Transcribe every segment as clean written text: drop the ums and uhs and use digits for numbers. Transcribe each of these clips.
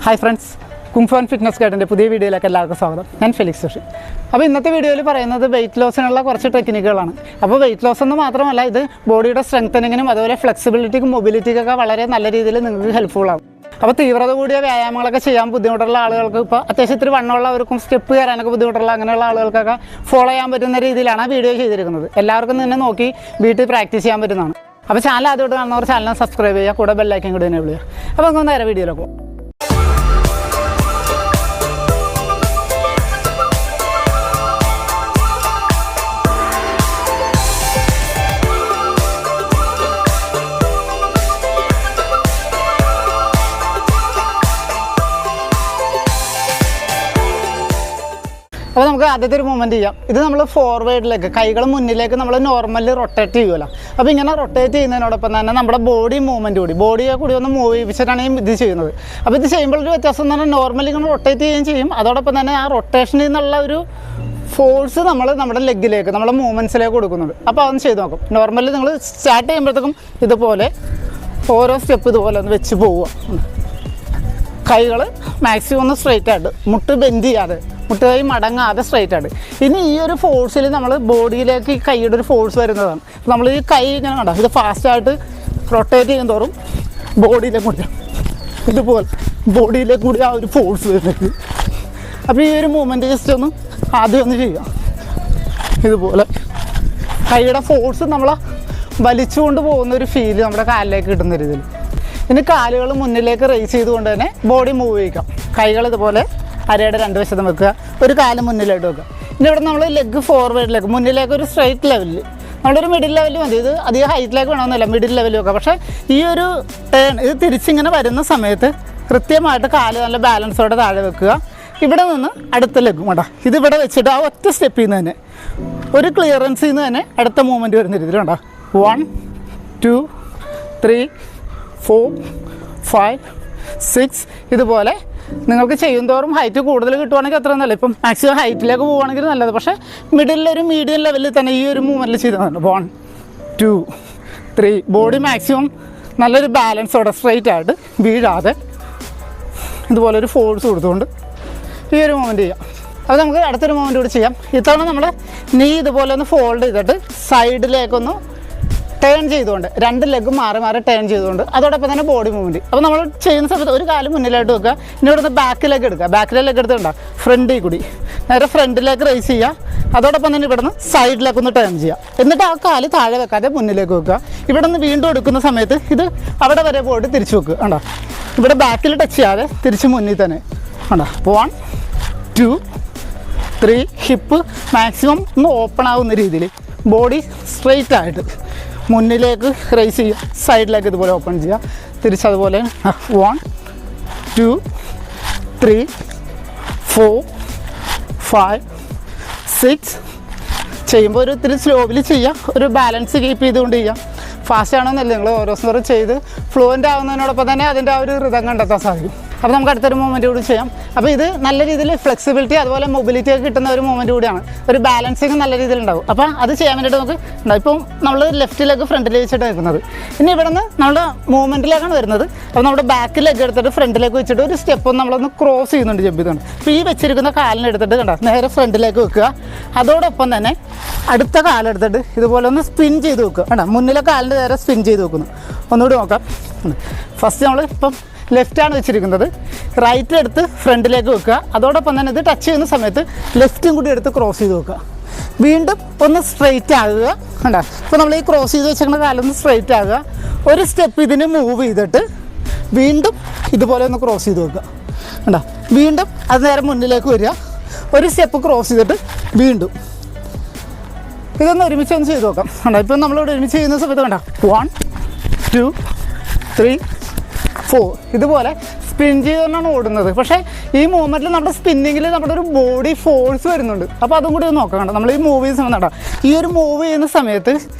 Hi friends, kung fu and fitness ഗൈഡിൻ്റെ പുതിയ വീഡിയോയിലേക്ക് എല്ലാവർക്കും സ്വാഗതം. ഞാൻ ഫെലിക്സ് ജോഷി. അപ്പോൾ ഇന്നത്തെ വീഡിയോയിൽ പറയുന്നത് വെയിറ്റ് ലോസിനുള്ള കുറച്ച് ടെക്നിക്കുകളാണ്. അപ്പോൾ വെയിറ്റ് ലോസ് എന്ന് മാത്രമല്ല, ഇത് ബോഡിയുടെ സ്ട്രെങ്തനിങ്ങിനും അതുപോലെ ഫ്ലെക്സിബിലിറ്റിക്കും മൊബിലിറ്റിക്കൊക്കെ വളരെ നല്ല രീതിയിൽ നിങ്ങൾക്ക് ഹെൽപ്ഫുള്ളാകും. അപ്പോൾ തീവ്രത കൂടിയ വ്യായാമങ്ങളൊക്കെ ചെയ്യാൻ ബുദ്ധിമുട്ടുള്ള ആളുകൾക്ക്, ഇപ്പോൾ അത്യാവശ്യം ഇത്തിരി വണ്ണമുള്ളവർക്കും സ്റ്റെപ്പ് കയറാനൊക്കെ ബുദ്ധിമുട്ടുള്ള അങ്ങനെയുള്ള ആളുകൾക്കൊക്കെ ഫോളോ ചെയ്യാൻ പറ്റുന്ന രീതിയിലാണ് വീഡിയോ ചെയ്തിരിക്കുന്നത്. എല്ലാവർക്കും തന്നെ നോക്കി വീട്ടിൽ പ്രാക്ടീസ് ചെയ്യാൻ പറ്റുന്നതാണ്. അപ്പോൾ ചാനൽ ആദ്യമായിട്ട് കാണുന്നവർ ചാനലിനെ സബ്സ്ക്രൈബ് ചെയ്യുക, കൂടെ ബെല്ലൈക്കൻ കൂടി എനേബിൾ ചെയ്യുക. അപ്പോൾ നമുക്ക് നേരെ വീഡിയോയിലേക്ക് പോകും. അപ്പോൾ നമുക്ക് ആദ്യത്തെ ഒരു മൂവ്മെൻറ്റ് ചെയ്യാം. ഇത് നമ്മൾ ഫോർവേഡിലേക്ക്, കൈകൾ മുന്നിലേക്ക് നമ്മൾ നോർമലി റൊട്ടേറ്റ് ചെയ്യുമല്ലോ. അപ്പോൾ ഇങ്ങനെ റൊട്ടേറ്റ് ചെയ്യുന്നതിനോടൊപ്പം തന്നെ നമ്മുടെ ബോഡി മൂവ്മെൻറ്റ് ബോഡിയെ കൂടി ഒന്ന് മൂവ് ചെയ്യിപ്പിച്ചിട്ടാണ് ഇത് ചെയ്യുന്നത്. അപ്പോൾ ഇത് ചെയ്യുമ്പോൾ ഒരു വ്യത്യാസം എന്ന് പറഞ്ഞാൽ നോർമലി ഇങ്ങനെ റൊട്ടേറ്റ് ചെയ്യുകയും ചെയ്യും, അതോടൊപ്പം തന്നെ ആ റൊട്ടേഷനിൽ നിന്നുള്ള ഒരു ഫോഴ്സ് നമ്മൾ നമ്മുടെ ലെഗിലേക്ക്, നമ്മുടെ മൂവ്മെൻറ്റ്സിലേക്ക് കൊടുക്കുന്നുണ്ട്. അപ്പോൾ അതൊന്ന് ചെയ്ത് നോക്കും. നോർമലി നിങ്ങൾ സ്റ്റാർട്ട് ചെയ്യുമ്പോഴത്തേക്കും ഇതുപോലെ ഓരോ സ്റ്റെപ്പ് ഇതുപോലെ ഒന്ന് വെച്ച് പോവുക. കൈകൾ മാക്സിമം ഒന്ന് സ്ട്രെയിറ്റ് ആയിട്ട്, മുട്ട് ബെൻഡ് ചെയ്യാതെ, മുട്ട് കൈ മടങ്ങാതെ സ്ട്രെയിറ്റ് ആയിട്ട്. ഇനി ഈ ഒരു ഫോഴ്സിൽ നമ്മൾ ബോഡിയിലേക്ക് ഈ കൈയുടെ ഒരു ഫോഴ്സ് വരുന്നതാണ്. നമ്മൾ ഈ കൈ ഇങ്ങനെ കണ്ടോ, ഇത് ഫാസ്റ്റായിട്ട് റൊട്ടേറ്റ് ചെയ്യും തോറും ബോഡിയിലേക്ക് കൂടി ഇതുപോലെ ബോഡിയിലേക്ക് കൂടി ആ ഒരു ഫോഴ്സ് വരുന്നത്. അപ്പോൾ ഈ ഒരു മൂവ്മെൻറ്റ് ജസ്റ്റ് ഒന്ന് ആദ്യം ഒന്ന് ചെയ്യാം. ഇതുപോലെ കൈയുടെ ഫോഴ്സ് നമ്മളെ വലിച്ചുകൊണ്ട് പോകുന്ന ഒരു ഫീല് നമ്മുടെ കാലിലേക്ക് കിട്ടുന്ന രീതിയിൽ. ഇനി കാലുകൾ മുന്നിലേക്ക് റേസ് ചെയ്തുകൊണ്ട് തന്നെ ബോഡി മൂവ് ചെയ്യിക്കാം. കൈകൾ ഇതുപോലെ അരയുടെ രണ്ട് വശത്തും വെക്കുക, ഒരു കാല് മുന്നിലോട്ട് വെക്കുക. ഇനി ഇവിടെ നമ്മൾ ലെഗ് ഫോർവേഡിലേക്ക്, മുന്നിലേക്ക് ഒരു സ്ട്രൈറ്റ് ലെവലിൽ, നമ്മളൊരു മിഡിൽ ലെവലിൽ മതി. ഇത് അധികം ഹൈറ്റിലേക്ക് വേണമെന്നില്ല, മിഡിൽ ലെവലിൽ വെക്കുക. പക്ഷേ ഈ ഒരു ടേൺ, ഇത് തിരിച്ചിങ്ങനെ വരുന്ന സമയത്ത് കൃത്യമായിട്ട് കാല് നല്ല ബാലൻസോടെ താഴെ വെക്കുക. ഇവിടെ നിന്ന് അടുത്ത ലെഗും വേണ്ട, ഇതിവിടെ വെച്ചിട്ട് ആ ഒറ്റ സ്റ്റെപ്പിൽ നിന്ന് തന്നെ ഒരു ക്ലിയറൻസിൽ നിന്ന് തന്നെ അടുത്ത മൂവ്മെൻറ്റ് വരുന്ന രീതിയിൽ വേണ്ട. 1 2 3 4 5 6 ഇതുപോലെ നിങ്ങൾക്ക് ചെയ്യും തോറും ഹൈറ്റ് കൂടുതൽ കിട്ടുവാണെങ്കിൽ അത്ര നല്ലത്. ഇപ്പം മാക്സിമം ഹൈറ്റിലേക്ക് പോവുകയാണെങ്കിൽ നല്ലത്. പക്ഷേ മിഡിലൊരു മീഡിയം ലെവലിൽ തന്നെ ഈ ഒരു മൂവ്മെൻറ്റിൽ ചെയ്തതാണ്. 1 2 3 ബോഡി മാക്സിമം നല്ലൊരു ബാലൻസോടെ സ്ട്രെയിറ്റ് ആയിട്ട് വീഴാതെ ഇതുപോലെ ഒരു ഫോഴ്സ് കൊടുത്തുകൊണ്ട് ഈ ഒരു മൂവ്മെൻറ്റ് ചെയ്യാം. അത് നമുക്ക് അടുത്തൊരു മൂവ്മെൻറ്റ് കൂടി ചെയ്യാം. ഇത്തവണ നമ്മൾ നീ ഇതുപോലെ ഒന്ന് ഫോൾഡ് ചെയ്തിട്ട് സൈഡിലേക്കൊന്ന് ടേൺ ചെയ്തുകൊണ്ട്, രണ്ട് ലെഗ് മാറി മാറി ടേൺ ചെയ്തുകൊണ്ട്, അതോടൊപ്പം തന്നെ ബോഡി മൂവ്മെൻറ്റ്. അപ്പോൾ നമ്മൾ ചെയ്യുന്ന സമയത്ത് ഒരു കാല് മുന്നിലായിട്ട് വെക്കുക. ഇനി ഇവിടുന്ന് ബാക്കിലേക്ക് എടുക്കുക. ബാക്കിലെ ലെഗ് എടുത്തുണ്ടാകും ഫ്രണ്ടിൽ കൂടി നേരെ ഫ്രണ്ടിലേക്ക് റേസ് ചെയ്യുക. അതോടൊപ്പം തന്നെ ഇവിടുന്ന് സൈഡിലേക്കൊന്ന് ടേൺ ചെയ്യുക. എന്നിട്ട് ആ കാല് താഴെ വെക്കാതെ മുന്നിലേക്ക് വെക്കുക. ഇവിടെ നിന്ന് വീണ്ടും എടുക്കുന്ന സമയത്ത് ഇത് അവിടെ വരെ പോയിട്ട് തിരിച്ച് വെക്കുക. കണ്ടോ, ഇവിടെ ബാക്കിൽ ടച്ച് ചെയ്യാതെ തിരിച്ച് മുന്നിൽ തന്നെ. കണ്ടോ, 1 2 3 ഹിപ്പ് മാക്സിമം ഒന്ന് ഓപ്പൺ ആവുന്ന രീതിയിൽ ബോഡി സ്ട്രെയിറ്റ് ആയിട്ട് മുന്നിലേക്ക് റേസ് ചെയ്യുക, സൈഡിലേക്ക് ഇതുപോലെ ഓപ്പൺ ചെയ്യുക, തിരിച്ചതുപോലെ 1 2 3 4 5 6 ചെയ്യുമ്പോൾ ഒരു ഇത്തിരി സ്ലോവിൽ ചെയ്യുക, ഒരു ബാലൻസ് കീപ്പ് ചെയ്തുകൊണ്ട് ചെയ്യുക. ഫാസ്റ്റ് ആണെന്നല്ല, നിങ്ങൾ ഓരോ ദിവസം ചെയ്ത് ഫ്ലുവൻ്റ് ആവുന്നതിനോടൊപ്പം തന്നെ അതിൻ്റെ ആ ഒരു റിതം കണ്ടെത്താൻ സാധിക്കും. അപ്പോൾ നമുക്ക് അടുത്തൊരു മൂവ്മെൻറ്റ് കൂടി ചെയ്യാം. അപ്പോൾ ഇത് നല്ല രീതിയിൽ ഫ്ലെക്സിബിലിറ്റി അതുപോലെ മൊബിലിറ്റി ഒക്കെ കിട്ടുന്ന ഒരു മൂവ്മെൻറ്റ് കൂടിയാണ്. ഒരു ബാലൻസിങ് നല്ല രീതിയിൽ ഉണ്ടാവും. അപ്പോൾ അത് ചെയ്യാൻ വേണ്ടിയിട്ട് നമുക്ക് ഉണ്ടാവും. ഇപ്പം നമ്മൾ ലെഫ്റ്റ് ലെഗ് ഫ്രണ്ടിൽ വെച്ചിട്ട് നിൽക്കുന്നത്. ഇനി ഇവിടെ നിന്ന് നമ്മുടെ മൂവ്മെൻറ്റിലേക്കാണ് വരുന്നത്. അപ്പോൾ നമ്മുടെ ബാക്ക് ലെഗ് എടുത്തിട്ട് ഫ്രണ്ടിലേക്ക് വെച്ചിട്ട് ഒരു സ്റ്റെപ്പ് നമ്മളൊന്ന് ക്രോസ് ചെയ്യുന്നുണ്ട്, ജമ്പ് ചെയ്യുന്നുണ്ട്. അപ്പോൾ ഈ വെച്ചിരിക്കുന്ന കാലിനെ എടുത്തിട്ട് കണ്ട നേരെ ഫ്രണ്ടിലേക്ക് വെക്കുക. അതോടൊപ്പം തന്നെ അടുത്ത കാലെടുത്തിട്ട് ഇതുപോലെ ഒന്ന് സ്പിൻ ചെയ്ത് വെക്കുക. കണ്ട മുന്നിലെ കാലിൻ്റെ നേരെ സ്പിൻ ചെയ്ത് വെക്കുന്നു. ഒന്നുകൂടി നോക്കാം. ഫസ്റ്റ് നമ്മൾ ഇപ്പം ലെഫ്റ്റാണ് വെച്ചിരിക്കുന്നത്, റൈറ്റ് എടുത്ത് ഫ്രണ്ടിലേക്ക് വെക്കുക. അതോടൊപ്പം തന്നെ ഇത് ടച്ച് ചെയ്യുന്ന സമയത്ത് ലെഫ്റ്റും കൂടി എടുത്ത് ക്രോസ് ചെയ്ത് വെക്കുക. വീണ്ടും ഒന്ന് സ്ട്രെയിറ്റ് ആകുക. കണ്ടോ, ഇപ്പോൾ നമ്മൾ ഈ ക്രോസ് ചെയ്ത് വെച്ചിരിക്കുന്ന കാലൊന്ന് സ്ട്രെയിറ്റ് ആകുക. ഒരു സ്റ്റെപ്പ് ഇതിന് മൂവ് ചെയ്തിട്ട് വീണ്ടും ഇതുപോലെ ഒന്ന് ക്രോസ് ചെയ്ത് വെക്കുക. കണ്ടോ, വീണ്ടും അത് നേരെ മുന്നിലേക്ക് വരിക. ഒരു സ്റ്റെപ്പ് ക്രോസ് ചെയ്തിട്ട് വീണ്ടും ഇതൊന്ന് ഒരുമിച്ച് ഒന്ന് ചെയ്ത് നോക്കാം. കണ്ടോ, ഇപ്പം നമ്മളിവിടെ ഒരുമിച്ച് ചെയ്യുന്ന സമയത്ത് കണ്ടോ 1 2 3 4 ഇതുപോലെ സ്പിൻ ചെയ്തുകൊണ്ടാണ് ഓടുന്നത്. പക്ഷേ ഈ മൂവ്മെൻറ്റിൽ നമ്മുടെ സ്പിന്നിങ്ങിൽ നമ്മുടെ ഒരു ബോഡി ഫോഴ്സ് വരുന്നുണ്ട്. അപ്പോൾ അതും കൂടി ഒന്ന് നോക്കാം. കണ്ടോ, നമ്മൾ ഈ മൂവ് ചെയ്യുന്ന സമയത്ത് കണ്ടോ, ഈ ഒരു മൂവ് ചെയ്യുന്ന സമയത്ത്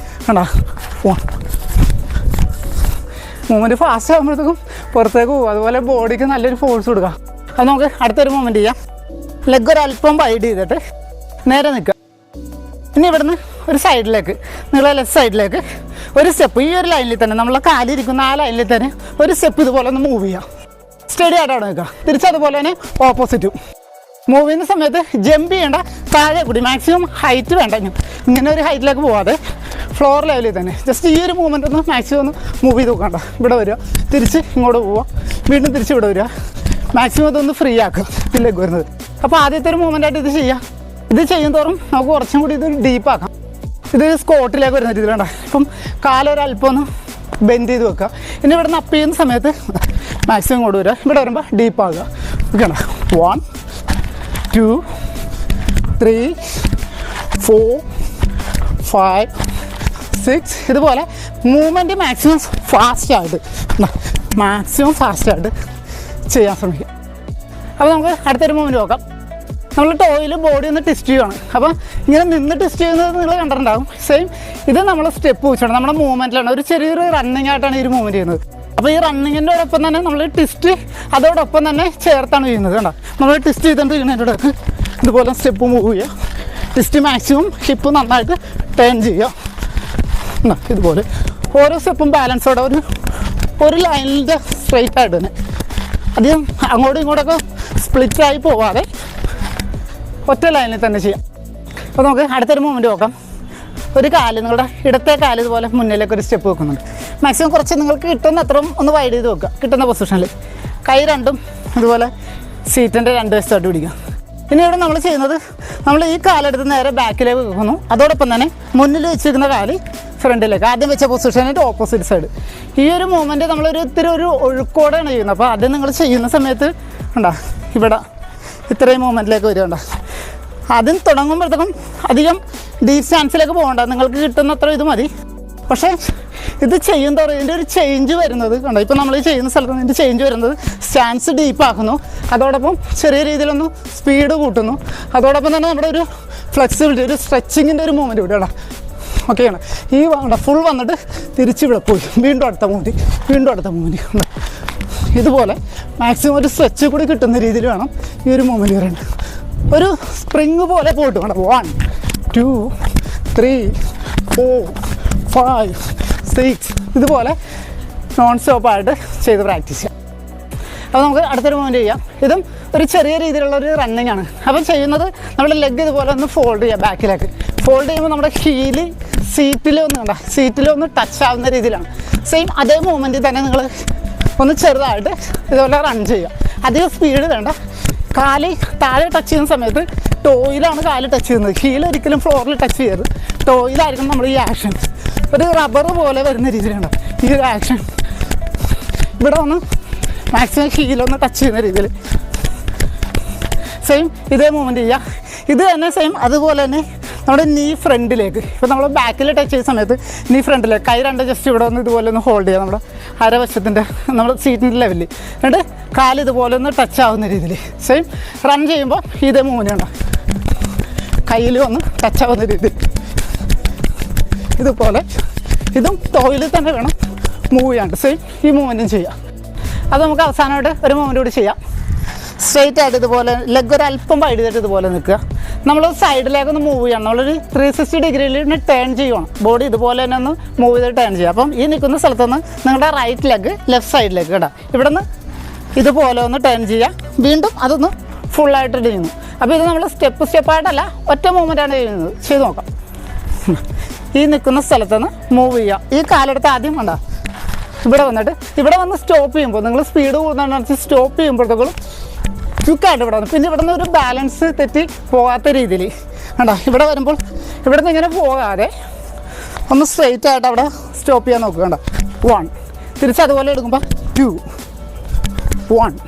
കണ്ടോ മൂവ്മെൻറ്റ് ഫാസ്റ്റ് ആകുമ്പോഴത്തേക്കും പുറത്തേക്ക് പോകും. അതുപോലെ ബോഡിക്ക് നല്ലൊരു ഫോഴ്സ് കൊടുക്കുക. അത് നമുക്ക് അടുത്തൊരു മൂവ്മെൻറ്റ് ചെയ്യാം. ലെഗ് ഒരല്പം വൈഡ് ചെയ്തിട്ട് നേരെ നിൽക്കുക. ഇനി ഇവിടുന്ന് ഒരു സൈഡിലേക്ക്, നിങ്ങളെ ലെഫ്റ്റ് സൈഡിലേക്ക് ഒരു സ്റ്റെപ്പ് ഈ ഒരു ലൈനിൽ തന്നെ, നമ്മളെ കാലിരിക്കുന്ന ആ ലൈനിൽ തന്നെ ഒരു സ്റ്റെപ്പ് ഇതുപോലെ ഒന്ന് മൂവ് ചെയ്യാം. സ്റ്റഡി ആയിട്ട് അവിടെ നിൽക്കുക. തിരിച്ചതുപോലെ തന്നെ ഓപ്പോസിറ്റും മൂവ് ചെയ്യുന്ന സമയത്ത് ജമ്പ് ചെയ്യേണ്ട, താഴെ കൂടി മാക്സിമം ഹൈറ്റ് വേണ്ട, ഇങ്ങനെ ഒരു ഹൈറ്റിലേക്ക് പോവാതെ ഫ്ലോർ ലെവലിൽ തന്നെ ജസ്റ്റ് ഈ ഒരു മൂവ്മെൻ്റ് ഒന്ന് മാക്സിമം ഒന്ന് മൂവ് ചെയ്ത് നോക്കണ്ട. ഇവിടെ വരിക, തിരിച്ച് ഇങ്ങോട്ട് പോവുക, വീണ്ടും തിരിച്ച് ഇവിടെ വരിക, മാക്സിമം അതൊന്ന് ഫ്രീ ആക്കുക ഇതിലേക്ക് വരുന്നത്. അപ്പോൾ ആദ്യത്തെ ഒരു മൂവ്മെൻ്റായിട്ട് ഇത് ചെയ്യാം. ഇത് ചെയ്യും തോറും നമുക്ക് കുറച്ചും കൂടി ഇത് ഡീപ്പാക്കാം. ഇത് സ്കോട്ടിലേക്ക് വരുന്ന രീതിയിൽ വേണ്ട. ഇപ്പം കാലൊരല്പം ഒന്ന് ബെൻഡ് ചെയ്ത് വെക്കുക. ഇനി ഇവിടെ നിന്ന് അപ്പ് ചെയ്യുന്ന സമയത്ത് മാക്സിമം ഇങ്ങോട്ട് വരിക, ഇവിടെ വരുമ്പോൾ ഡീപ്പാക്കുക. ഓക്കെയാണ്. 1 2 3 4 5 6 ഇതുപോലെ മൂവ്മെൻറ്റ് മാക്സിമം ഫാസ്റ്റായിട്ട് ചെയ്യാൻ ശ്രമിക്കുക. അപ്പോൾ നമുക്ക് അടുത്തൊരു മൂവ്മെൻറ്റ് നോക്കാം. നമ്മൾ ടോയിൽ ബോഡി ഒന്ന് ടെസ്റ്റ് ചെയ്യുകയാണ്. അപ്പോൾ ഇങ്ങനെ നിന്ന് ടെസ്റ്റ് ചെയ്യുന്നത് നിങ്ങൾ കണ്ടിട്ടുണ്ടാകും. സെയിം ഇത് നമ്മൾ സ്റ്റെപ്പ് വെച്ചാണ് നമ്മുടെ മൂവ്മെൻറ്റിലാണ്, ഒരു ചെറിയൊരു റണ്ണിങ് ആയിട്ടാണ് ഈ മൂവ്മെൻറ്റ് ചെയ്യുന്നത്. അപ്പോൾ ഈ റണ്ണിങ്ങിൻ്റെയോടൊപ്പം തന്നെ നമ്മൾ ടെസ്റ്റ് അതോടൊപ്പം തന്നെ ചേർത്താണ് ചെയ്യുന്നത്. കണ്ടോ, നമ്മൾ ടെസ്റ്റ് ചെയ്തുകൊണ്ടിരിക്കുന്നതിൻ്റെ ഇടയ്ക്ക് ഇതുപോലെ സ്റ്റെപ്പ് മൂവ് ചെയ്യുക, ടെസ്റ്റ് മാക്സിമം ഹിപ്പ് നന്നായിട്ട് ടേൺ ചെയ്യുക. ഇതുപോലെ ഓരോ സ്റ്റെപ്പും ബാലൻസോടെ ഒരു ലൈനിൻ്റെ സ്ട്രെയിറ്റ് ആയിട്ട് തന്നെ, അധികം അങ്ങോട്ടും ഇങ്ങോട്ടൊക്കെ സ്പ്ലിറ്റായി പോവാതെ ഒറ്റ ലൈനിൽ തന്നെ ചെയ്യാം. അപ്പോൾ നമുക്ക് അടുത്തൊരു മൂവ്മെൻറ്റ് നോക്കാം. ഒരു കാല്, നിങ്ങളുടെ ഇടത്തെ കാല് ഇതുപോലെ മുന്നിലേക്ക് ഒരു സ്റ്റെപ്പ് വെക്കുന്നുണ്ട്. മാക്സിമം കുറച്ച് നിങ്ങൾക്ക് കിട്ടുന്ന അത്രയും ഒന്ന് വൈഡ് ചെയ്ത് വെക്കുക, കിട്ടുന്ന പൊസിഷനിൽ. കൈ രണ്ടും ഇതുപോലെ സീറ്റിൻ്റെ രണ്ട് വശത്തോട്ട് പിടിക്കുക. ഇനി ഇവിടെ നമ്മൾ ചെയ്യുന്നത്, നമ്മൾ ഈ കാലെടുത്ത് നേരെ ബാക്കിലേക്ക് വെക്കുന്നു, അതോടൊപ്പം തന്നെ മുന്നിൽ വെച്ചിരിക്കുന്ന കാല് ഫ്രണ്ടിലേക്ക്, ആദ്യം വെച്ച പൊസിഷനായിട്ട് ഓപ്പോസിറ്റ് സൈഡ്. ഈ ഒരു മൂവ്മെൻറ്റ് നമ്മളൊരു ഇത്തിരി ഒരു ഒഴുക്കോടെയാണ് ചെയ്യുന്നത്. അപ്പോൾ ആദ്യം നിങ്ങൾ ചെയ്യുന്ന സമയത്ത് ഉണ്ടോ, ഇവിടെ ഇത്രയും മൂവ്മെൻറ്റിലേക്ക് വരികയുണ്ടോ. ആദ്യം തുടങ്ങുമ്പോഴത്തേക്കും അധികം ഡീപ്പ് സ്റ്റാൻസിലേക്ക് പോകണ്ട, നിങ്ങൾക്ക് കിട്ടുന്ന അത്ര ഇത് മതി. പക്ഷേ ഇത് ചെയ്യുന്നതോറും ഇതിൻ്റെ ഒരു ചേഞ്ച് വരുന്നത് കണ്ടോ. ഇപ്പോൾ നമ്മൾ ചെയ്യുന്ന സ്ഥലത്ത് ഇതിൻ്റെ ചേഞ്ച് വരുന്നത് സ്റ്റാൻസ് ഡീപ്പാക്കുന്നു, അതോടൊപ്പം ചെറിയ രീതിയിലൊന്ന് സ്പീഡ് കൂട്ടുന്നു, അതോടൊപ്പം തന്നെ നമ്മുടെ ഒരു ഫ്ലെക്സിബിലിറ്റി, ഒരു സ്ട്രെച്ചിങ്ങിൻ്റെ ഒരു മൂവ്മെൻറ്റ് കൂടെ. ഓക്കെയാണ്. ഈ ഫുൾ വന്നിട്ട് തിരിച്ചിവിടെ പോയി വീണ്ടും അടുത്ത മൂവ്മെൻറ്റ് ഇതുപോലെ മാക്സിമം ഒരു സ്ട്രെച്ച് കൂടി കിട്ടുന്ന രീതിയിൽ വേണം ഈ ഒരു മൂവ്മെൻറ്റ് വരേണ്ടത്. ഒരു സ്പ്രിങ് പോലെ പോയിട്ട് വേണം. 1 2 3 4 5 6 ഇതുപോലെ നോൺ സ്റ്റോപ്പായിട്ട് ചെയ്ത് പ്രാക്ടീസ് ചെയ്യാം. അപ്പോൾ നമുക്ക് അടുത്തൊരു മൂവ്മെൻറ്റ് ചെയ്യാം. ഇതും ഒരു ചെറിയ രീതിയിലുള്ളൊരു റണ്ണിങ് ആണ്. അപ്പോൾ ചെയ്യുന്നത് നമ്മുടെ ലെഗ് ഇതുപോലെ ഒന്ന് ഫോൾഡ് ചെയ്യുക, ബാക്കിലേക്ക് ഫോൾഡ് ചെയ്യുമ്പോൾ നമ്മുടെ ഹീല് സീറ്റിലൊന്ന് ടച്ച് ആവുന്ന രീതിയിലാണ്. സെയിം അതേ മൂവ്മെൻറ്റിൽ തന്നെ നിങ്ങൾ ഒന്ന് ചെറുതായിട്ട് ഇതുപോലെ റൺ ചെയ്യുക. അധികം സ്പീഡ് വേണ്ട. കാല് താഴെ ടച്ച് ചെയ്യുന്ന സമയത്ത് ടോയിലാണ് കാല് ടച്ച് ചെയ്യുന്നത്, ഹീൽ ഒരിക്കലും ഫ്ലോറിൽ ടച്ച് ചെയ്യരുത്. ടോയിലായിരിക്കും നമ്മൾ ഈ ആക്ഷൻ ഒരു റബ്ബർ പോലെ വരുന്ന രീതിയിലാണ് ഈ ഒരു ആക്ഷൻ. ഇവിടെ ഒന്ന് മാക്സിമം ഹീലൊന്ന് ടച്ച് ചെയ്യുന്ന രീതിയിൽ സെയിം ഇതേ മൂവ്മെൻറ്റ് ചെയ്യുക. ഇത് തന്നെ സെയിം അതുപോലെ തന്നെ നമ്മുടെ നീ ഫ്രണ്ടിലേക്ക്, ഇപ്പോൾ നമ്മൾ ബാക്കിൽ ടച്ച് ചെയ്യുന്ന സമയത്ത് നീ ഫ്രണ്ടിലേക്ക്, കൈ രണ്ട് ജസ്റ്റ് ഇവിടെ ഒന്ന് ഇതുപോലെ ഒന്ന് ഹോൾഡ് ചെയ്യുക, നമ്മുടെ അരവശത്തിൻ്റെ നമ്മുടെ സീറ്റിൻ്റെ ലെവലിൽ. എന്നിട്ട് കാല് ഇതുപോലെ ഒന്ന് ടച്ച് ആവുന്ന രീതിയിൽ സെയിം റൺ ചെയ്യുമ്പോൾ ഇതേ മൂവ്മെൻറ്റ് ഉണ്ടോ, കയ്യിൽ ഒന്ന് ടച്ച് ആവുന്ന രീതിയിൽ ഇതുപോലെ. ഇതും ടോയിൽ തന്നെ വേണം മൂവ് ചെയ്യാണ്ട് സെയിം ഈ മൂവ്മെൻറ്റും ചെയ്യാം. അത് നമുക്ക് അവസാനമായിട്ട് ഒരു മൂവ്മെൻറ്റ് കൂടി ചെയ്യാം. സ്ട്രെയിറ്റ് ആയിട്ട് ഇതുപോലെ ലെഗ് ഒരു അല്പം വൈഡ് ചെയ്തിട്ട് ഇതുപോലെ നിൽക്കുക. നമ്മൾ സൈഡിലേക്കൊന്ന് മൂവ് ചെയ്യണം, നമ്മളൊരു 360 ഡിഗ്രിയിൽ ടേൺ ചെയ്യണം. ബോഡി ഇതുപോലെ തന്നെ ഒന്ന് മൂവ് ചെയ്ത് ടേൺ ചെയ്യുക. അപ്പം ഈ നിൽക്കുന്ന സ്ഥലത്തുനിന്ന് നിങ്ങളുടെ റൈറ്റ് ലെഗ് ലെഫ്റ്റ് സൈഡിലേക്ക് കേട്ടോ, ഇവിടെ നിന്ന് ഇതുപോലെ ഒന്ന് ടേൺ ചെയ്യുക. വീണ്ടും അതൊന്ന് ഫുള്ളായിട്ട് ചെയ്യുന്നു. അപ്പോൾ ഇത് നമ്മൾ സ്റ്റെപ്പായിട്ടല്ല ഒറ്റ മൂവ്മെൻറ്റാണ് ചെയ്യുന്നത്. ചെയ്ത് നോക്കാം. ഈ നിൽക്കുന്ന സ്ഥലത്തുനിന്ന് മൂവ് ചെയ്യുക. ഈ കാലെടുത്ത് ആദ്യം വേണ്ട ഇവിടെ വന്ന് സ്റ്റോപ്പ് ചെയ്യുമ്പോൾ നിങ്ങൾ സ്പീഡ് കൂടുന്നതിനനുസരിച്ച് സ്റ്റോപ്പ് ചെയ്യുമ്പോഴത്തേക്കും ക്വിക്കായിട്ട് ഇവിടെ വന്നു. പിന്നെ ഇവിടെ നിന്ന് ഒരു ബാലൻസ് തെറ്റി പോകാത്ത രീതിയിൽ വേണ്ട ഇവിടെ വരുമ്പോൾ ഇവിടെ നിന്ന് ഇങ്ങനെ പോകാതെ ഒന്ന് സ്ട്രെയിറ്റ് ആയിട്ട് അവിടെ സ്റ്റോപ്പ് ചെയ്യാൻ നോക്കുക. വേണ്ട 1 തിരിച്ച് അതുപോലെ എടുക്കുമ്പോൾ 2 1.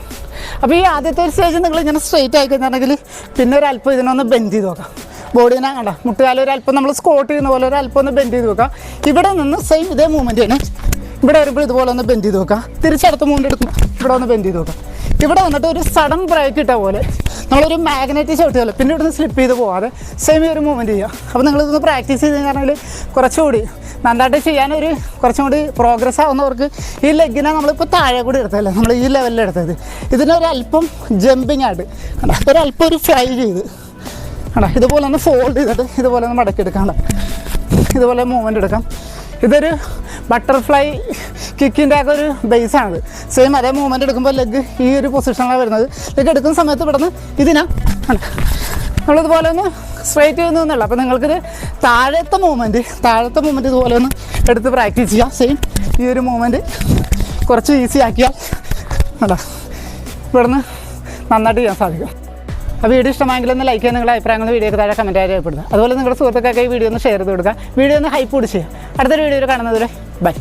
അപ്പോൾ ഈ ആദ്യത്തെ ഒരു സ്റ്റേജ് നിങ്ങൾ ഇങ്ങനെ സ്ട്രെയിറ്റ് ആയി കഴിഞ്ഞിട്ടുണ്ടെങ്കിൽ പിന്നെ ഒരു അല്പം ഇതിനൊന്ന് ബെൻഡ് ചെയ്ത് നോക്കാം. ബോഡീനെ കണ്ട മുട്ടുകാലം ഒരു അല്പം നമ്മൾ സ്കോട്ട് ചെയ്യുന്ന പോലെ ഒരു അല്പം ഒന്ന് ബെൻഡ് ചെയ്ത് നോക്കാം. ഇവിടെ നിന്ന് സെയിം ഇതേ മൂവ്മെൻറ്റ് തന്നെ ഇവിടെ വരുമ്പോൾ ഇതുപോലെ ഒന്ന് ബെൻഡ് ചെയ്ത് നോക്കുക. തിരിച്ചടുത്ത മൂവ്മെൻറ്റ് എടുക്കുമ്പോൾ ഇവിടെ ഒന്ന് ബെൻഡ് ചെയ്ത് നോക്കുക. ഇവിടെ വന്നിട്ട് ഒരു സഡൻ ബ്രേക്ക് ഇട്ട പോലെ നമ്മളൊരു മാഗ്നറ്റിക് ചവിട്ടിയല്ലോ, പിന്നെ ഇവിടുന്ന് സ്ലിപ്പ് ചെയ്ത് പോകാതെ സെയിം ഒരു മൂവ്മെൻറ്റ് ചെയ്യുക. അപ്പോൾ നിങ്ങളിതൊന്ന് പ്രാക്ടീസ് ചെയ്ത് കഴിഞ്ഞാൽ കുറച്ചുകൂടി നന്നായിട്ട് ചെയ്യാനൊരു കുറച്ചും കൂടി പ്രോഗ്രസ് ആവുന്നവർക്ക് ഈ ലെഗിനെ നമ്മളിപ്പോൾ താഴെ കൂടി എടുത്തല്ലേ, നമ്മൾ ഈ ലെവലിൽ എടുത്തത്, ഇതിനൊരല്പം ജമ്പിങ് ആയിട്ട് കണ്ട ഒരല്പം ഒരു ഫ്ലൈ ചെയ്ത് കണ്ട ഇതുപോലെ ഒന്ന് ഫോൾഡ് ചെയ്തിട്ട് ഇതുപോലെ ഒന്ന് മടക്കിയെടുക്കാം. ഇതുപോലെ മൂവ്മെൻറ്റ് എടുക്കാം. ഇതൊരു ബട്ടർഫ്ലൈ കിക്കിൻ്റെ ഒക്കെ ഒരു ബേസാണിത്. സെയിം അതേ മൂവ്മെൻറ്റ് എടുക്കുമ്പോൾ ലെഗ് ഈ ഒരു പൊസിഷനിലാണ് വരുന്നത്. ലെഗ് എടുക്കുന്ന സമയത്ത് ഇവിടുന്ന് നമ്മളിതുപോലെ ഒന്ന് സ്ട്രൈറ്റ് ചെയ്യുന്നതല്ല. അപ്പോൾ നിങ്ങൾക്കിത് താഴത്തെ മൂവ്മെൻറ്റ് ഇതുപോലെ ഒന്ന് എടുത്ത് പ്രാക്ടീസ് ചെയ്യാം. സെയിം ഈ ഒരു മൂവ്മെൻറ്റ് കുറച്ച് ഈസി ആക്കിയാൽ ഇവിടുന്ന് നന്നായിട്ട് ചെയ്യാൻ സാധിക്കും. ആ വീഡിയോ ഇഷ്ടമായെങ്കിൽ ഒന്ന് ലൈക്ക് ചെയ്യുക. നിങ്ങളുടെ അഭിപ്രായങ്ങൾ വീഡിയോക്ക് താഴെ കമൻറ്റായി രേഖപ്പെടുത്തുക. അതുപോലെ നിങ്ങളുടെ സുഹൃത്തുക്കൾക്ക് ഈ വീഡിയോ ഒന്ന് ഷെയർ ചെയ്ത് കൊടുക്കുക. വീഡിയോ ഒന്ന് ഹൈപ്പ് കൂടി ചെയ്യുക. അടുത്തൊരു വീഡിയോയിൽ കാണുന്നതുവരെ ബൈ.